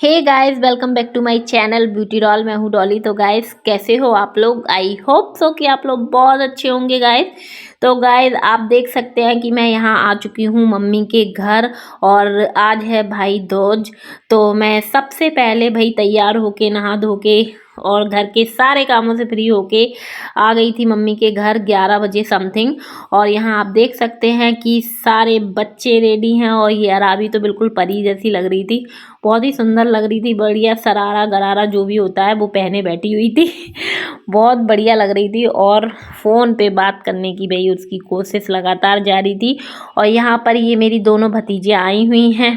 Hey guys, welcome back to my channel beauty doll. मैं हूँ डॉली। तो गाइस, कैसे हो आप लोग? आई होप सो कि आप लोग बहुत अच्छे होंगे गाइस। तो गाइस, आप देख सकते हैं कि मैं यहाँ आ चुकी हूँ मम्मी के घर और आज है भाई दूज। तो मैं सबसे पहले भाई तैयार होके नहा धो के और घर के सारे कामों से फ्री होके आ गई थी मम्मी के घर 11 बजे समथिंग। और यहाँ आप देख सकते हैं कि सारे बच्चे रेडी हैं और ये अराबी तो बिल्कुल परी जैसी लग रही थी। बहुत ही सुंदर लग रही थी, बढ़िया सरारा गरारा जो भी होता है वो पहने बैठी हुई थी। बहुत बढ़िया लग रही थी और फ़ोन पे बात करने की भाई उसकी कोशिश लगातार जारी थी। और यहाँ पर ये मेरी दोनों भतीजियाँ आई हुई हैं,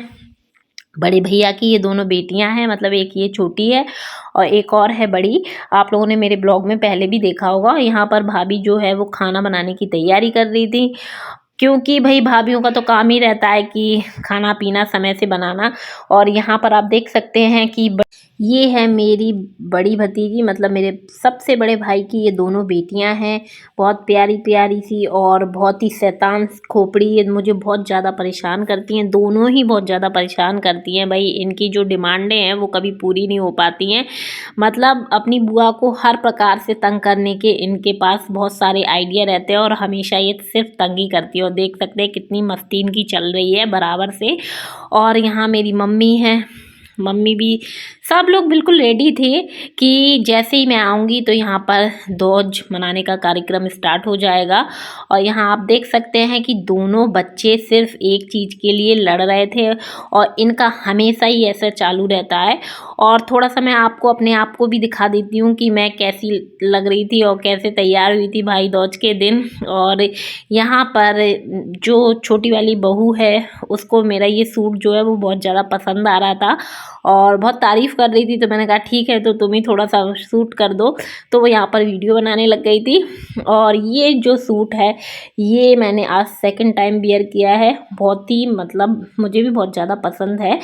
बड़े भैया की ये दोनों बेटियां हैं, मतलब एक ये छोटी है और एक और है बड़ी। आप लोगों ने मेरे ब्लॉग में पहले भी देखा होगा। यहाँ पर भाभी जो है वो खाना बनाने की तैयारी कर रही थी, क्योंकि भाई भाभीयों का तो काम ही रहता है कि खाना पीना समय से बनाना। और यहाँ पर आप देख सकते हैं कि ये है मेरी बड़ी भतीजी, मतलब मेरे सबसे बड़े भाई की ये दोनों बेटियां हैं। बहुत प्यारी प्यारी सी और बहुत ही शैतान खोपड़ी, ये मुझे बहुत ज़्यादा परेशान करती हैं। दोनों ही बहुत ज़्यादा परेशान करती हैं भाई। इनकी जो डिमांडें हैं वो कभी पूरी नहीं हो पाती हैं। मतलब अपनी बुआ को हर प्रकार से तंग करने के इनके पास बहुत सारे आइडिया रहते हैं और हमेशा ये सिर्फ तंग ही करती है। और देख सकते हैं कितनी मस्ती इनकी चल रही है बराबर से। और यहाँ मेरी मम्मी है, मम्मी भी, सब लोग बिल्कुल रेडी थे कि जैसे ही मैं आऊँगी तो यहाँ पर दूज मनाने का कार्यक्रम स्टार्ट हो जाएगा। और यहाँ आप देख सकते हैं कि दोनों बच्चे सिर्फ एक चीज़ के लिए लड़ रहे थे और इनका हमेशा ही ऐसा चालू रहता है। और थोड़ा सा मैं आपको अपने आप को भी दिखा देती हूँ कि मैं कैसी लग रही थी और कैसे तैयार हुई थी भाई दूज के दिन। और यहाँ पर जो छोटी वाली बहू है उसको मेरा ये सूट जो है वो बहुत ज़्यादा पसंद आ रहा था और बहुत तारीफ़ कर रही थी। तो मैंने कहा ठीक है, तो तुम ही थोड़ा सा सूट कर दो। तो वो यहाँ पर वीडियो बनाने लग गई थी। और ये जो सूट है ये मैंने आज सेकंड टाइम वियर किया है। बहुत ही, मतलब मुझे भी बहुत ज़्यादा पसंद है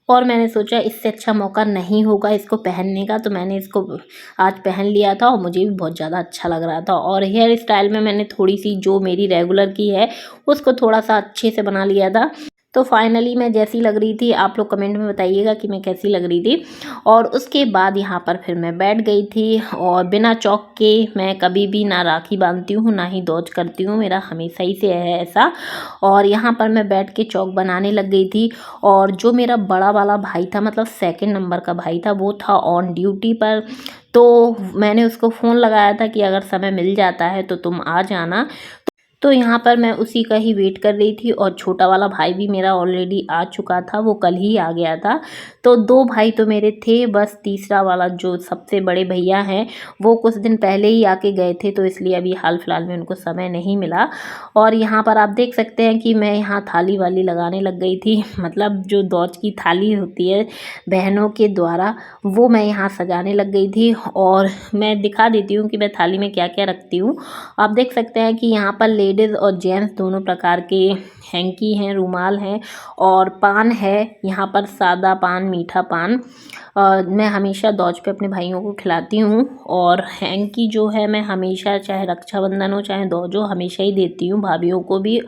और मैंने सोचा इससे अच्छा मौका नहीं होगा इसको पहनने का, तो मैंने इसको आज पहन लिया था और मुझे भी बहुत ज़्यादा अच्छा लग रहा था। और हेयर स्टाइल में मैंने थोड़ी सी जो मेरी रेगुलर की है उसको थोड़ा सा अच्छे से बना लिया था। तो फाइनली मैं जैसी लग रही थी, आप लोग कमेंट में बताइएगा कि मैं कैसी लग रही थी। और उसके बाद यहाँ पर फिर मैं बैठ गई थी और बिना चौक के मैं कभी भी ना राखी बांधती हूँ ना ही दौज करती हूँ, मेरा हमेशा ही से है ऐसा। और यहाँ पर मैं बैठ के चौक बनाने लग गई थी। और जो मेरा बड़ा वाला भाई था, मतलब सेकंड नंबर का भाई था, वो था ऑन ड्यूटी पर। तो मैंने उसको फ़ोन लगाया था कि अगर समय मिल जाता है तो तुम आ जाना। तो यहाँ पर मैं उसी का ही वेट कर रही थी और छोटा वाला भाई भी मेरा ऑलरेडी आ चुका था, वो कल ही आ गया था। तो दो भाई तो मेरे थे, बस तीसरा वाला जो सबसे बड़े भैया हैं वो कुछ दिन पहले ही आके गए थे, तो इसलिए अभी हाल फिलहाल में उनको समय नहीं मिला। और यहाँ पर आप देख सकते हैं कि मैं यहाँ थाली वाली लगाने लग गई थी, मतलब जो दौज की थाली होती है बहनों के द्वारा, वो मैं यहाँ सजाने लग गई थी। और मैं दिखा देती हूँ कि मैं थाली में क्या क्या रखती हूँ। आप देख सकते हैं कि यहाँ पर लेडीज़ और जेंट्स दोनों प्रकार के हैंकी हैं, रुमाल हैं और पान है। यहाँ पर सादा पान, मीठा पान मैं हमेशा दौज पे अपने भाइयों को खिलाती हूँ। और हैंकी जो है मैं हमेशा, चाहे रक्षाबंधन हो चाहे दौज हो, हमेशा ही देती हूँ भाभीयों को भी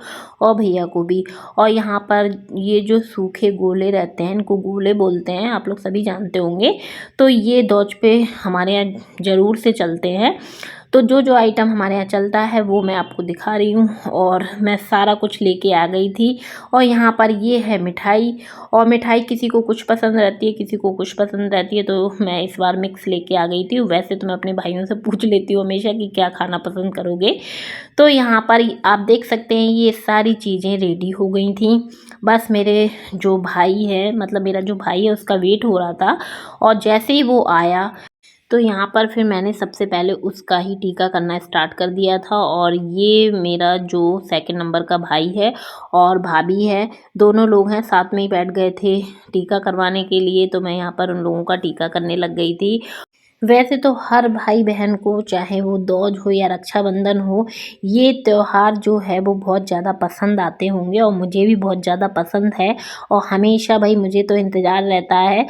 और भैया को भी। और यहाँ पर ये जो सूखे गोले रहते हैं, इनको गोले बोलते हैं, आप लोग सभी जानते होंगे। तो ये दौज पे हमारे यहाँ ज़रूर से चलते हैं। तो जो जो आइटम हमारे यहाँ चलता है वो मैं आपको दिखा रही हूँ। और मैं सारा कुछ लेके आ गई थी। और यहाँ पर ये है मिठाई, और मिठाई किसी को कुछ पसंद रहती है, किसी को कुछ पसंद रहती है, तो मैं इस बार मिक्स लेके आ गई थी। वैसे तो मैं अपने भाइयों से पूछ लेती हूँ हमेशा कि क्या खाना पसंद करोगे। तो यहाँ पर आप देख सकते हैं ये सारी चीज़ें रेडी हो गई थी। बस मेरे जो भाई है, मतलब मेरा जो भाई है उसका वेट हो रहा था। और जैसे ही वो आया तो यहाँ पर फिर मैंने सबसे पहले उसका ही टीका करना स्टार्ट कर दिया था। और ये मेरा जो सेकंड नंबर का भाई है और भाभी है, दोनों लोग हैं, साथ में ही बैठ गए थे टीका करवाने के लिए। तो मैं यहाँ पर उन लोगों का टीका करने लग गई थी। वैसे तो हर भाई बहन को, चाहे वो दौज हो या रक्षाबंधन हो, ये त्यौहार जो है वो बहुत ज़्यादा पसंद आते होंगे और मुझे भी बहुत ज़्यादा पसंद है। और हमेशा भाई मुझे तो इंतज़ार रहता है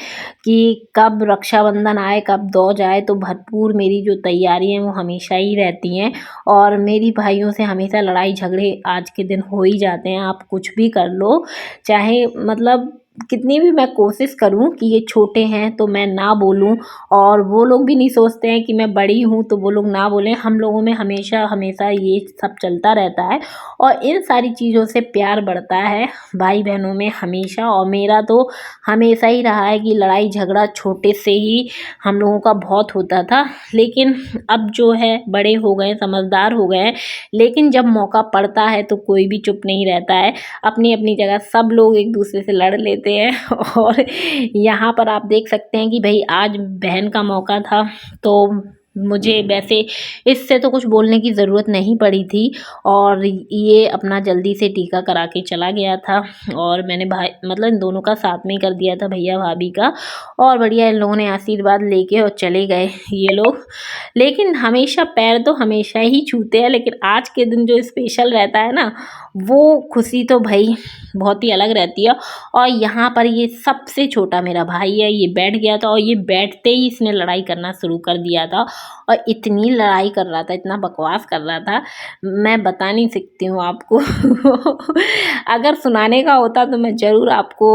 कि कब रक्षाबंधन आए, कब दौज आए। तो भरपूर मेरी जो तैयारी हैं वो हमेशा ही रहती हैं। और मेरी भाइयों से हमेशा लड़ाई झगड़े आज के दिन हो ही जाते हैं, आप कुछ भी कर लो, चाहे मतलब कितनी भी मैं कोशिश करूं कि ये छोटे हैं तो मैं ना बोलूं, और वो लोग भी नहीं सोचते हैं कि मैं बड़ी हूं तो वो लोग ना बोलें। हम लोगों में हमेशा हमेशा ये सब चलता रहता है और इन सारी चीज़ों से प्यार बढ़ता है भाई बहनों में हमेशा। और मेरा तो हमेशा ही रहा है कि लड़ाई झगड़ा छोटे से ही हम लोगों का बहुत होता था, लेकिन अब जो है बड़े हो गए, समझदार हो गए हैं, लेकिन जब मौका पड़ता है तो कोई भी चुप नहीं रहता है। अपनी अपनी जगह सब लोग एक दूसरे से लड़ लेते हैं और यहाँ पर आप देख सकते हैं कि भाई आज बहन का मौका था, तो मुझे वैसे इससे तो कुछ बोलने की ज़रूरत नहीं पड़ी थी, और ये अपना जल्दी से टीका करा के चला गया था। और मैंने भाई मतलब इन दोनों का साथ में ही कर दिया था, भैया भाभी का, और बढ़िया इन लोगों ने आशीर्वाद लेके और चले गए ये लोग। लेकिन हमेशा पैर तो हमेशा ही छूते हैं, लेकिन आज के दिन जो स्पेशल रहता है ना, वो खुशी तो भाई बहुत ही अलग रहती है। और यहाँ पर ये सबसे छोटा मेरा भाई है, ये बैठ गया था और ये बैठते ही इसने लड़ाई करना शुरू कर दिया था, और इतनी लड़ाई कर रहा था, इतना बकवास कर रहा था, मैं बता नहीं सकती हूँ आपको। अगर सुनाने का होता तो मैं ज़रूर आपको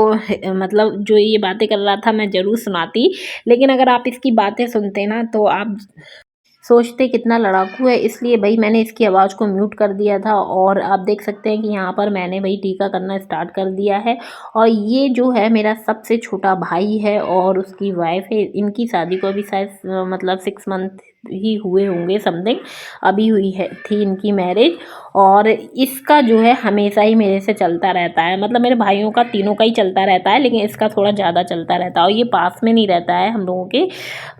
मतलब जो ये बातें कर रहा था मैं ज़रूर सुनाती, लेकिन अगर आप इसकी बातें सुनते ना तो आप सोचते कितना लड़ाकू है, इसलिए भाई मैंने इसकी आवाज़ को म्यूट कर दिया था। और आप देख सकते हैं कि यहाँ पर मैंने भाई टीका करना स्टार्ट कर दिया है। और ये जो है मेरा सबसे छोटा भाई है और उसकी वाइफ है, इनकी शादी को अभी शायद मतलब 6 मंथ ही हुए होंगे समथिंग, अभी हुई है थी इनकी मैरिज। और इसका जो है हमेशा ही मेरे से चलता रहता है, मतलब मेरे भाइयों का तीनों का ही चलता रहता है, लेकिन इसका थोड़ा ज़्यादा चलता रहता है। और ये पास में नहीं रहता है हम लोगों के,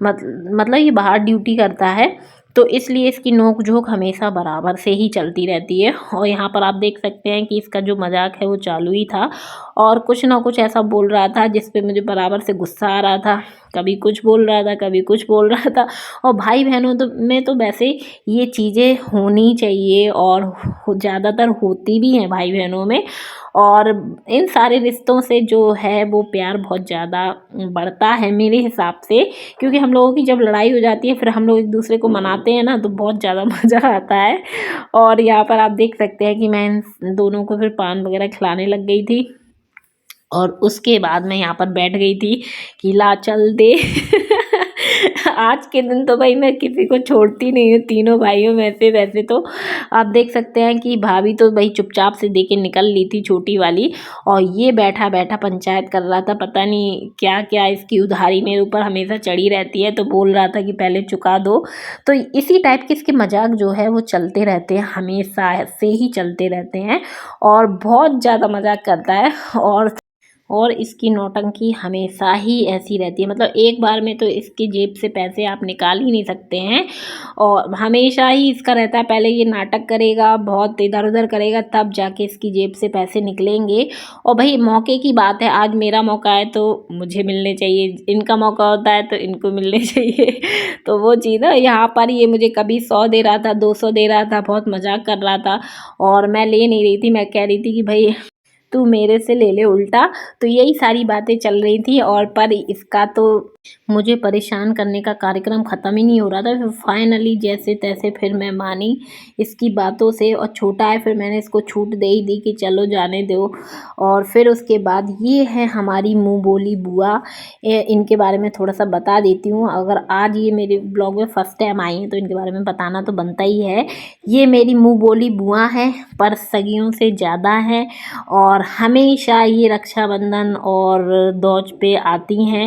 मतलब ये बाहर ड्यूटी करता है, तो इसलिए इसकी नोक झोंक हमेशा बराबर से ही चलती रहती है। और यहाँ पर आप देख सकते हैं कि इसका जो मजाक है वो चालू ही था, और कुछ ना कुछ ऐसा बोल रहा था जिस पे मुझे बराबर से गुस्सा आ रहा था। कभी कुछ बोल रहा था, कभी कुछ बोल रहा था। और भाई बहनों तो में तो वैसे ये चीज़ें होनी चाहिए, और ज़्यादातर होती भी हैं भाई बहनों में। और इन सारे रिश्तों से जो है वो प्यार बहुत ज़्यादा बढ़ता है मेरे हिसाब से, क्योंकि हम लोगों की जब लड़ाई हो जाती है फिर हम लोग एक दूसरे को मनाते हैं ना, तो बहुत ज़्यादा मज़ा आता है। और यहाँ पर आप देख सकते हैं कि मैं इन दोनों को फिर पान वगैरह खिलाने लग गई थी, और उसके बाद मैं यहाँ पर बैठ गई थी कि ला चल दे। आज के दिन तो भाई मैं किसी को छोड़ती नहीं हूँ तीनों भाइयों में से। वैसे तो आप देख सकते हैं कि भाभी तो भाई चुपचाप से दे के निकल ली थी छोटी वाली, और ये बैठा बैठा पंचायत कर रहा था, पता नहीं क्या क्या इसकी उधारी मेरे ऊपर हमेशा चढ़ी रहती है, तो बोल रहा था कि पहले चुका दो। तो इसी टाइप के इसके मजाक जो है वो चलते रहते हैं, हमेशा से ही चलते रहते हैं, और बहुत ज़्यादा मजाक करता है। और इसकी नौटंकी हमेशा ही ऐसी रहती है, मतलब एक बार में तो इसकी जेब से पैसे आप निकाल ही नहीं सकते हैं। और हमेशा ही इसका रहता है, पहले ये नाटक करेगा, बहुत इधर उधर करेगा, तब जाके इसकी जेब से पैसे निकलेंगे। और भाई मौके की बात है, आज मेरा मौका है तो मुझे मिलने चाहिए, इनका मौका होता है तो इनको मिलने चाहिए। तो वो चीज़ है। यहाँ पर ये मुझे कभी 100 दे रहा था, 200 दे रहा था, बहुत मजाक कर रहा था, और मैं ले नहीं रही थी। मैं कह रही थी कि भाई तू मेरे से ले ले उल्टा। तो यही सारी बातें चल रही थी, और पर इसका तो मुझे परेशान करने का कार्यक्रम ख़त्म ही नहीं हो रहा था। फिर फाइनली जैसे तैसे फिर मैं मानी इसकी बातों से, और छोटा है फिर मैंने इसको छूट दे ही दी कि चलो जाने दो। और फिर उसके बाद ये है हमारी मुँह बोली बुआ, इनके बारे में थोड़ा सा बता देती हूँ। अगर आज ये मेरे ब्लॉग में फर्स्ट टाइम आई हैं तो इनके बारे में बताना तो बनता ही है। ये मेरी मुँह बोली बुआ है, पर सगियों से ज़्यादा है, और हमेशा ये रक्षाबंधन और दौज पे आती हैं,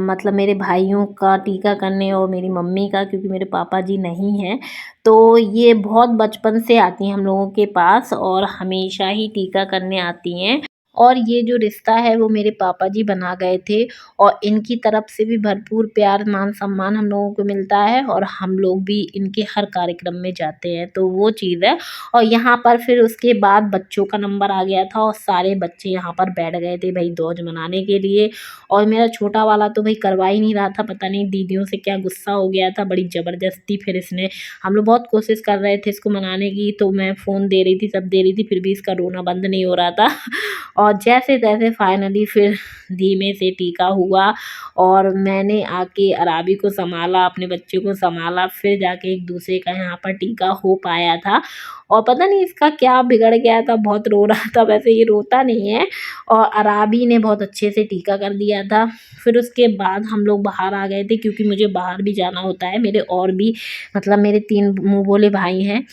मतलब मेरे भाइयों का टीका करने और मेरी मम्मी का, क्योंकि मेरे पापा जी नहीं हैं। तो ये बहुत बचपन से आती हैं हम लोगों के पास, और हमेशा ही टीका करने आती हैं। और ये जो रिश्ता है वो मेरे पापा जी बना गए थे, और इनकी तरफ से भी भरपूर प्यार मान सम्मान हम लोगों को मिलता है, और हम लोग भी इनके हर कार्यक्रम में जाते हैं, तो वो चीज़ है। और यहाँ पर फिर उसके बाद बच्चों का नंबर आ गया था, और सारे बच्चे यहाँ पर बैठ गए थे भाई दौज मनाने के लिए। और मेरा छोटा वाला तो भाई करवा ही नहीं रहा था, पता नहीं दीदियों से क्या गुस्सा हो गया था, बड़ी ज़बरदस्ती फिर इसने, हम लोग बहुत कोशिश कर रहे थे इसको मनाने की, तो मैं फ़ोन दे रही थी, सब दे रही थी, फिर भी इसका रोना बंद नहीं हो रहा था। और जैसे तैसे फाइनली फिर धीमे से टीका हुआ और मैंने आके अराबी को संभाला, अपने बच्चे को संभाला, फिर जाके एक दूसरे का यहाँ पर टीका हो पाया था। और पता नहीं इसका क्या बिगड़ गया था, बहुत रो रहा था, वैसे ये रोता नहीं है। और अराबी ने बहुत अच्छे से टीका कर दिया था। फिर उसके बाद हम लोग बाहर आ गए थे क्योंकि मुझे बाहर भी जाना होता है, मेरे और भी मतलब मेरे 3 मुँह बोले भाई हैं।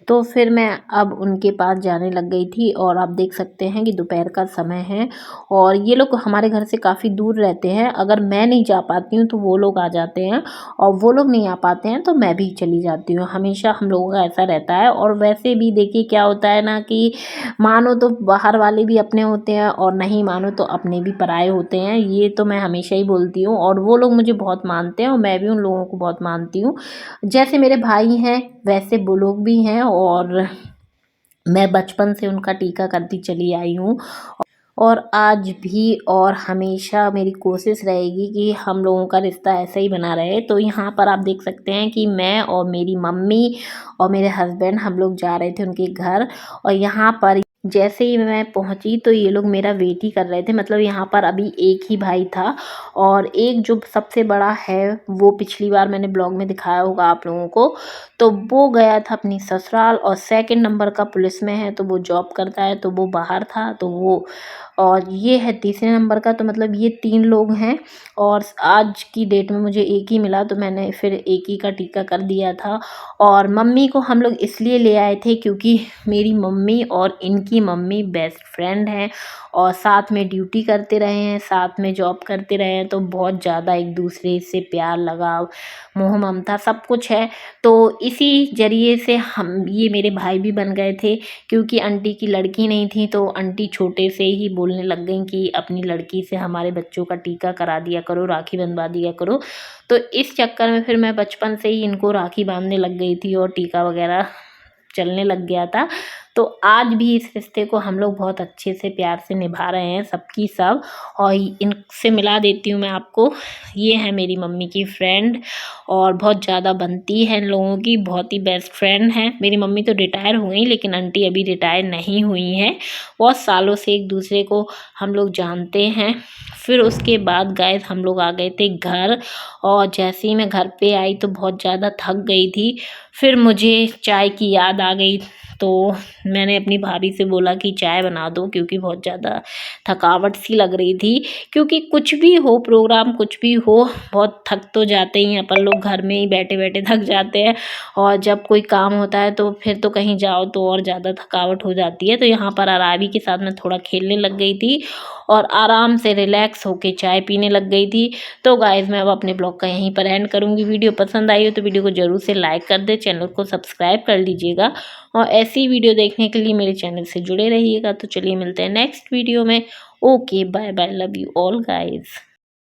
तो फिर मैं अब उनके पास जाने लग गई थी और आप देख सकते हैं कि दोपहर का समय है और ये लोग हमारे घर से काफ़ी दूर रहते हैं। अगर मैं नहीं जा पाती हूँ तो वो लोग आ जाते हैं और वो लोग नहीं आ पाते हैं तो मैं भी चली जाती हूँ। हमेशा हम लोगों का ऐसा रहता है। और वैसे भी देखिए क्या होता है ना कि मानो तो बाहर वाले भी अपने होते हैं और नहीं मानो तो अपने भी पराए होते हैं। ये तो मैं हमेशा ही बोलती हूँ और वो लोग मुझे बहुत मानते हैं और मैं भी उन लोगों को बहुत मानती हूँ। जैसे मेरे भाई हैं वैसे वो लोग भी हैं और मैं बचपन से उनका टीका करती चली आई हूँ और आज भी और हमेशा मेरी कोशिश रहेगी कि हम लोगों का रिश्ता ऐसा ही बना रहे। तो यहाँ पर आप देख सकते हैं कि मैं और मेरी मम्मी और मेरे हस्बैंड हम लोग जा रहे थे उनके घर और यहाँ पर जैसे ही मैं पहुंची तो ये लोग मेरा वेट ही कर रहे थे। मतलब यहाँ पर अभी एक ही भाई था और एक जो सबसे बड़ा है वो पिछली बार मैंने ब्लॉग में दिखाया होगा आप लोगों को, तो वो गया था अपनी ससुराल और सेकंड नंबर का पुलिस में है तो वो जॉब करता है तो वो बाहर था तो वो, और ये है तीसरे नंबर का। तो मतलब ये 3 लोग हैं और आज की डेट में मुझे एक ही मिला तो मैंने फिर एक ही का टीका कर दिया था। और मम्मी को हम लोग इसलिए ले आए थे क्योंकि मेरी मम्मी और इनकी मम्मी बेस्ट फ्रेंड हैं और साथ में ड्यूटी करते रहे हैं, साथ में जॉब करते रहे हैं, तो बहुत ज़्यादा एक दूसरे से प्यार लगाव मोह ममता सब कुछ है। तो इसी ज़रिए से हम ये मेरे भाई भी बन गए थे क्योंकि आंटी की लड़की नहीं थी तो आंटी छोटे से ही बोलने लग गई कि अपनी लड़की से हमारे बच्चों का टीका करा दिया करो, राखी बंधवा दिया करो। तो इस चक्कर में फिर मैं बचपन से ही इनको राखी बांधने लग गई थी और टीका वगैरह चलने लग गया था। तो आज भी इस रिश्ते को हम लोग बहुत अच्छे से प्यार से निभा रहे हैं सबकी सब। और इनसे मिला देती हूँ मैं आपको, ये है मेरी मम्मी की फ्रेंड और बहुत ज़्यादा बनती है इन लोगों की, बहुत ही बेस्ट फ्रेंड है। मेरी मम्मी तो रिटायर हो गई लेकिन आंटी अभी रिटायर नहीं हुई हैं। बहुत सालों से एक दूसरे को हम लोग जानते हैं। फिर उसके बाद गाइस हम लोग आ गए थे घर और जैसे ही मैं घर पे आई तो बहुत ज़्यादा थक गई थी। फिर मुझे चाय की याद आ गई तो मैंने अपनी भाभी से बोला कि चाय बना दो क्योंकि बहुत ज़्यादा थकावट सी लग रही थी। क्योंकि कुछ भी हो प्रोग्राम कुछ भी हो बहुत थक तो जाते ही हैं अपन लोग, घर में ही बैठे बैठे थक जाते हैं और जब कोई काम होता है तो फिर तो कहीं जाओ तो और ज़्यादा थकावट हो जाती है। तो यहाँ पर अराबी के साथ मैं थोड़ा खेलने लग गई थी और आराम से रिलैक्स होके चाय पीने लग गई थी। तो गाइज़ मैं अब अपने ब्लॉग का यहीं पर एंड करूँगी। वीडियो पसंद आई हो तो वीडियो को ज़रूर से लाइक कर दे, चैनल को सब्सक्राइब कर लीजिएगा और ऐसी वीडियो देखने के लिए मेरे चैनल से जुड़े रहिएगा। तो चलिए मिलते हैं नेक्स्ट वीडियो में। Okay bye bye, love you all guys.